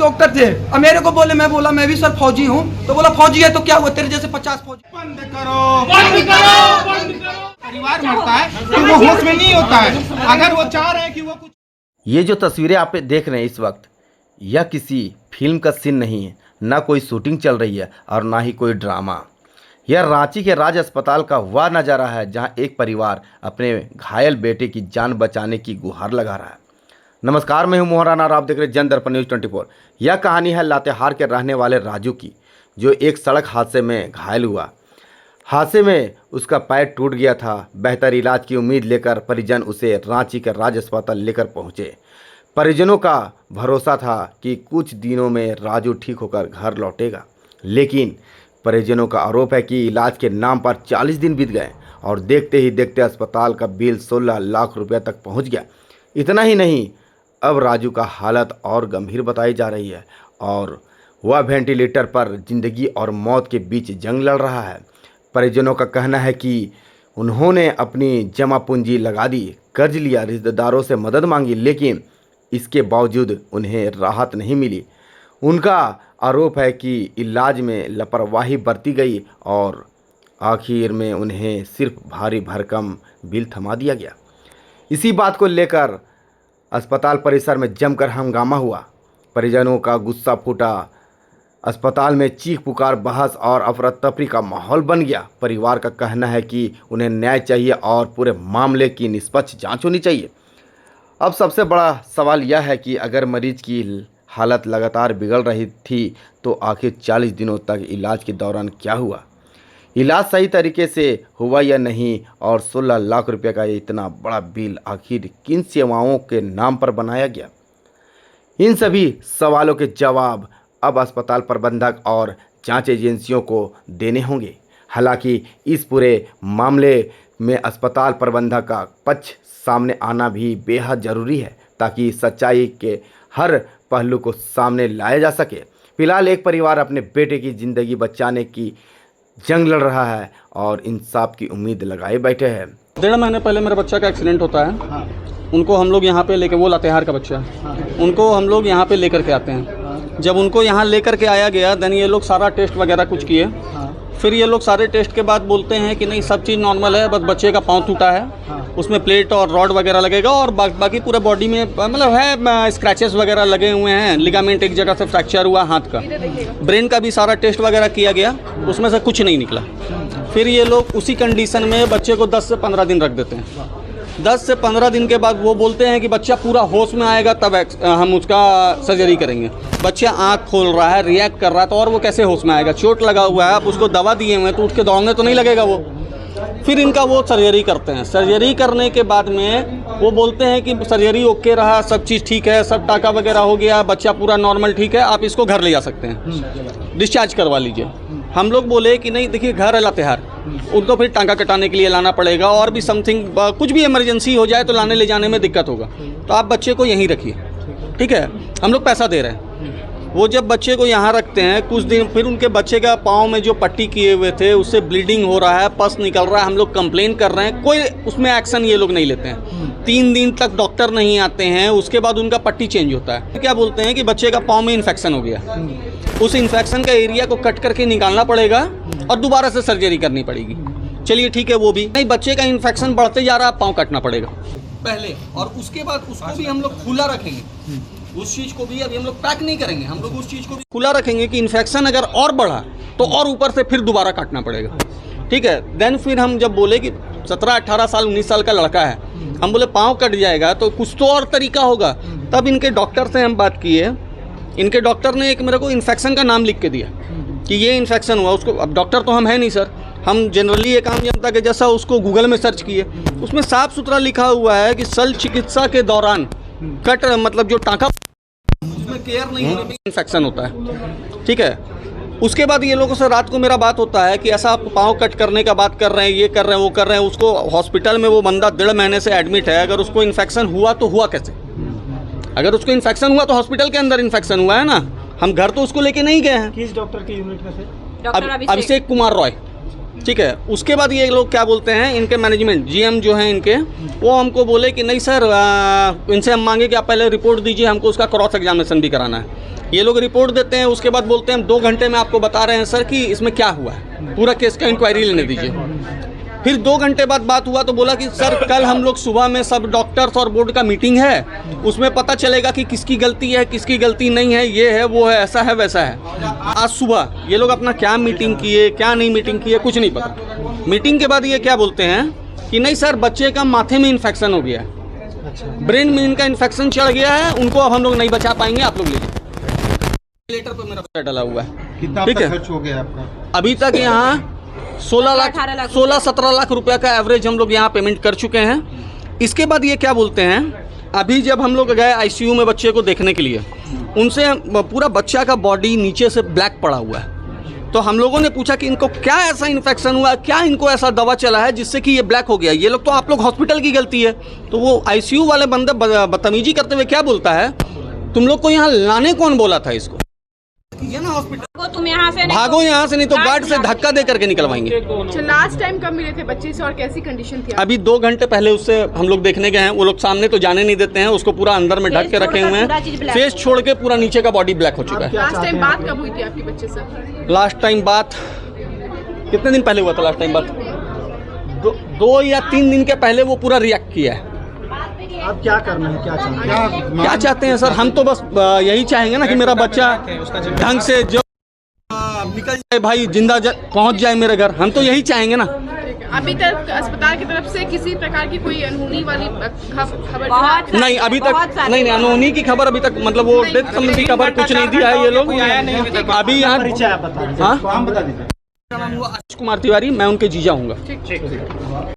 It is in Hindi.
डॉक्टर थे, अब मेरे को बोले, मैं बोला मैं भी सर फौजी हूँ, तो बोला फौजी है तो क्या हुआ, तेरे जैसे 50 फौजी। बंद करो, बंद करो, बंद करो। परिवार मरता है तो वो होश में नहीं होता है, अगर वो चाह रहे हैं कि वो कुछ। ये जो तस्वीरें आप देख रहे हैं इस वक्त, यह किसी फिल्म का सीन नहीं है, ना कोई शूटिंग चल रही है और ना ही कोई ड्रामा। यह रांची के राज अस्पताल का वह नज़ारा है जहां एक परिवार अपने घायल बेटे की जान बचाने की गुहार लगा रहा है। नमस्कार, मैं हूं मोहन राणा और आप देख रहे हैं जन दर्पण न्यूज़ 24। यह कहानी है लातेहार के रहने वाले राजू की, जो एक सड़क हादसे में घायल हुआ। हादसे में उसका पैर टूट गया था। बेहतर इलाज की उम्मीद लेकर परिजन उसे रांची के राज अस्पताल लेकर पहुंचे। परिजनों का भरोसा था कि कुछ दिनों में राजू ठीक होकर घर लौटेगा, लेकिन परिजनों का आरोप है कि इलाज के नाम पर 40 दिन बीत गए और देखते ही देखते अस्पताल का बिल 16 लाख रुपए तक पहुंच गया। इतना ही नहीं, अब राजू का हालत और गंभीर बताई जा रही है और वह वेंटिलेटर पर जिंदगी और मौत के बीच जंग लड़ रहा है। परिजनों का कहना है कि उन्होंने अपनी जमा पूंजी लगा दी, कर्ज लिया, रिश्तेदारों से मदद मांगी, लेकिन इसके बावजूद उन्हें राहत नहीं मिली। उनका आरोप है कि इलाज में लापरवाही बरती गई और आखिर में उन्हें सिर्फ भारी भरकम बिल थमा दिया गया। इसी बात को लेकर अस्पताल परिसर में जमकर हंगामा हुआ। परिजनों का गुस्सा फूटा। अस्पताल में चीख पुकार, बहस और अफरा तफरी का माहौल बन गया। परिवार का कहना है कि उन्हें न्याय चाहिए और पूरे मामले की निष्पक्ष जांच होनी चाहिए। अब सबसे बड़ा सवाल यह है कि अगर मरीज की हालत लगातार बिगड़ रही थी तो आखिर 40 दिनों तक इलाज के दौरान क्या हुआ, इलाज सही तरीके से हुआ या नहीं, और 16 लाख रुपए का इतना बड़ा बिल आखिर किन सेवाओं के नाम पर बनाया गया। इन सभी सवालों के जवाब अब अस्पताल प्रबंधक और जांच एजेंसियों को देने होंगे। हालांकि इस पूरे मामले में अस्पताल प्रबंधक का पक्ष सामने आना भी बेहद ज़रूरी है, ताकि सच्चाई के हर पहलू को सामने लाया जा सके। फिलहाल एक परिवार अपने बेटे की ज़िंदगी बचाने की जंग लड़ रहा है और इंसाफ की उम्मीद लगाए बैठे हैं। 1.5 महीने पहले मेरे बच्चा का एक्सीडेंट होता है। हाँ। उनको हम लोग यहाँ पे लेके, वो लातेहार का बच्चा है। हाँ। उनको हम लोग यहाँ पे लेकर के आते हैं। हाँ। जब उनको यहाँ लेकर के आया गया, देन ये लोग सारा टेस्ट वगैरह कुछ किए। हाँ। फिर ये लोग सारे टेस्ट के बाद बोलते हैं कि नहीं, सब चीज़ नॉर्मल है, बस बच्चे का पाँव टूटा है। हाँ। उसमें प्लेट और रॉड वगैरह लगेगा और बाकी पूरे बॉडी में मतलब है स्क्रैचेस वगैरह लगे हुए हैं। लिगामेंट एक जगह से फ्रैक्चर हुआ हाथ का। ब्रेन का भी सारा टेस्ट वगैरह किया गया, उसमें से कुछ नहीं निकला। फिर ये लोग उसी कंडीशन में बच्चे को 10 से 15 दिन रख देते हैं। 10 से 15 दिन के बाद वो बोलते हैं कि बच्चा पूरा होश में आएगा तब हम उसका सर्जरी करेंगे। बच्चा आँख खोल रहा है, रिएक्ट कर रहा है, तो और वो कैसे होश में आएगा? चोट लगा हुआ है, आप उसको दवा दिए हुए हैं तो उठ के दौड़ने तो नहीं लगेगा वो। फिर इनका वो सर्जरी करते हैं। सर्जरी करने के बाद में वो बोलते हैं कि सर्जरी ओके रहा, सब चीज़ ठीक है, सब टाका वगैरह हो गया, बच्चा पूरा नॉर्मल ठीक है, आप इसको घर ले जा सकते हैं, डिस्चार्ज करवा लीजिए। हम लोग बोले कि नहीं, देखिए घर है लातेहार, उनको फिर टांका कटाने के लिए लाना पड़ेगा और भी समथिंग कुछ भी इमरजेंसी हो जाए तो लाने ले जाने में दिक्कत होगा, तो आप बच्चे को यहीं रखिए, ठीक है, हम लोग पैसा दे रहे हैं। वो जब बच्चे को यहाँ रखते हैं कुछ दिन, फिर उनके बच्चे का पाँव में जो पट्टी किए हुए थे उससे ब्लीडिंग हो रहा है, पस निकल रहा है, हम लोग कंप्लेन कर रहे हैं, कोई उसमें एक्शन ये लोग नहीं लेते हैं। 3 दिन तक डॉक्टर नहीं आते हैं, उसके बाद उनका पट्टी चेंज होता है। क्या बोलते हैं कि बच्चे का पाँव में इन्फेक्शन हो गया, उस इन्फेक्शन का एरिया को कट करके निकालना पड़ेगा और दोबारा से सर्जरी करनी पड़ेगी। चलिए ठीक है, वो भी नहीं, बच्चे का इन्फेक्शन बढ़ते जा रहा है, पाँव काटना पड़ेगा पहले, और उसके बाद उसको भी हम लोग खुला रखेंगे। उस चीज़ को भी अभी हम लोग पैक नहीं करेंगे, हम लोग उस चीज़ को भी खुला रखेंगे कि इन्फेक्शन अगर और बढ़ा तो और ऊपर से फिर दोबारा काटना पड़ेगा, ठीक है। देन फिर हम जब बोले कि 17, 18 साल, 19 साल का लड़का है, हम बोले पाँव कट जाएगा तो कुछ तो और तरीका होगा। तब इनके डॉक्टर से हम बात किए। इनके डॉक्टर ने एक मेरे को इन्फेक्शन का नाम लिख के दिया कि ये इन्फेक्शन हुआ उसको। अब डॉक्टर तो हम है नहीं सर, हम जनरली एक आम जनता के जैसा उसको गूगल में सर्च किए, उसमें साफ सुथरा लिखा हुआ है कि शल्य चिकित्सा के दौरान कट, मतलब जो टाँका उसमें केयर नहीं होने पे इन्फेक्शन होता है, ठीक है। उसके बाद ये लोगों से रात को मेरा बात होता है कि ऐसा आप पाँव कट करने का बात कर रहे हैं, ये कर रहे हैं, वो कर रहे हैं। उसको हॉस्पिटल में वो बंदा 1.5 महीने से एडमिट है, अगर उसको इन्फेक्शन हुआ तो हुआ कैसे? अगर उसको इन्फेक्शन हुआ तो हॉस्पिटल के अंदर इन्फेक्शन हुआ है ना, हम घर तो उसको लेके नहीं गए हैं। किस डॉक्टर की यूनिट में थे? अभिषेक कुमार रॉय, ठीक है। उसके बाद ये लोग क्या बोलते हैं, इनके मैनेजमेंट जीएम जो हैं इनके, वो हमको बोले कि नहीं सर, इनसे हम मांगे कि आप पहले रिपोर्ट दीजिए, हमको उसका क्रॉस एग्जामिनेशन भी कराना है। ये लोग रिपोर्ट देते हैं, उसके बाद बोलते हैं हम 2 घंटे में आपको बता रहे हैं सर कि इसमें क्या हुआ है, पूरा केस का इंक्वायरी लेने दीजिए। फिर 2 घंटे बाद बात हुआ तो बोला कि सर कल हम लोग सुबह में सब डॉक्टर्स और बोर्ड का मीटिंग है, उसमें पता चलेगा कि किसकी गलती है किसकी गलती नहीं है, ये है वो है, ऐसा है वैसा है। आज सुबह ये लोग अपना क्या मीटिंग किए क्या नहीं मीटिंग किए कुछ नहीं पता। मीटिंग के बाद ये क्या बोलते हैं कि नहीं सर बच्चे का माथे में इन्फेक्शन हो गया है, ब्रेन में इनका इन्फेक्शन चढ़ गया है, उनको अब हम लोग नहीं बचा पाएंगे, आप लोग लीजिए। लेटर पर मेरा पैसा डला हुआ है। कितना ठीक है, खर्च हो गया आपका? अभी तक यहाँ 16-17 लाख रुपया का एवरेज हम लोग यहाँ पेमेंट कर चुके हैं। इसके बाद ये क्या बोलते हैं, अभी जब हम लोग गए आईसीयू में बच्चे को देखने के लिए, उनसे पूरा बच्चा का बॉडी नीचे से ब्लैक पड़ा हुआ है। तो हम लोगों ने पूछा कि इनको क्या ऐसा इन्फेक्शन हुआ, क्या इनको ऐसा दवा चला है जिससे कि ये ब्लैक हो गया। ये लोग तो आप लोग हॉस्पिटल की गलती है। तो वो आईसीयू वाले बंदे बदतमीजी करते हुए क्या बोलता है, तुम लोग को यहाँ लाने कौन बोला था इसको, कीजिए ना हॉस्पिटल, तुम यहाँ से भागो यहाँ से, नहीं तो गार्ड से धक्का दे करके निकलवाएंगे। लास्ट टाइम कब मिले थे बच्चे से और कैसी कंडीशन थी? अभी 2 घंटे पहले उससे हम लोग देखने गए हैं, वो लोग सामने तो जाने नहीं देते हैं, उसको पूरा अंदर में ढक के रखे हुए हैं, फेस छोड़ के पूरा नीचे का बॉडी ब्लैक हो चुका है। लास्ट टाइम बात कब हुई थी आपके बच्चे से? लास्ट टाइम बात कितने दिन पहले हुआ था? लास्ट टाइम बात 2 या 3 दिन के पहले वो पूरा रिएक्ट किया है। आप क्या करना है, क्या चाहते हैं? क्या चाहते हैं सर, हम तो बस यही चाहेंगे ना कि मेरा बच्चा ढंग से जो निकल जाए, भाई जिंदा पहुंच जाए मेरे घर, हम तो यही चाहेंगे ना। अभी तक अस्पताल की तरफ से किसी प्रकार की कोई अनहोनी वाली खबर नहीं, अभी तक नहीं, अनहोनी की खबर अभी तक, मतलब वो डेथ संबंधी खबर कुछ नहीं दिया है ये लोग अभी यहाँ। परिचय आप बता दीजिए, हाँ, नाम बता दीजिए। मेरा नाम हुआ आशीष कुमार तिवारी, मैं उनके जीजा हूँगा।